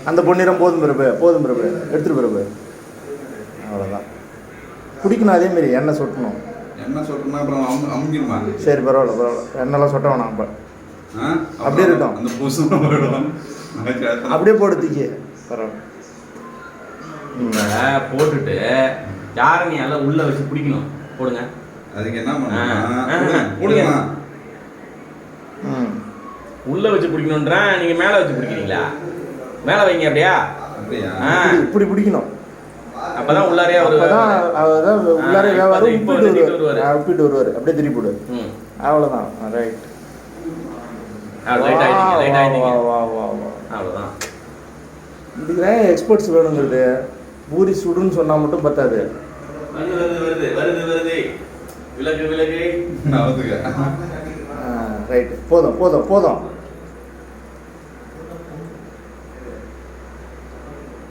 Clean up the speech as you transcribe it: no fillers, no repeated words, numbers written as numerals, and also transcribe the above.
அந்த பொன்னிறம் போதும் பிறப்பு எடுத்துட்டு பிறப்பு அவ்வளோதான். குடிக்கணும் அதேமாரி எண்ணெய் சொட்டணும். எண்ணெய் சொட்டணும் அப்புறம் அமுங்கிடுமா? சரி பரவாயில்ல எண்ணெய்லாம் சொட்ட வேணாம். அப்போ அப்படியே இருக்கட்டும். அந்த பூசம் போயிடும். அப்படியே போடுறதுக்கு பரவாயில்ல. போட்டுட்டு யாரும் நீ எல்லாம் உள்ள வச்சு பிடிக்கணும். போடுங்க. அதுக்கு என்ன பண்ணணும்? உள்ள வச்சு பிடிக்கணும்ன்றேன். நீங்க மேல வச்சு பிடிக்கிறீங்களா? மேல வைங்க. அப்படியா இப்படி பிடிக்கணும். அப்பதான் உள்ளாரே உள்ளாரே வியாபாரம் உப்பிட்டு வருவார். அப்படியே திருப்பி போடு. அவ்வளோதான். ரைட். அவ்வளோதான். இதுக்கு எக்ஸ்பர்ட்ஸ் வேணுங்கிறது. பூரி சுடுன்னு சொன்னால் மட்டும் பத்தாது. விலகு ரைட்டு. போதும்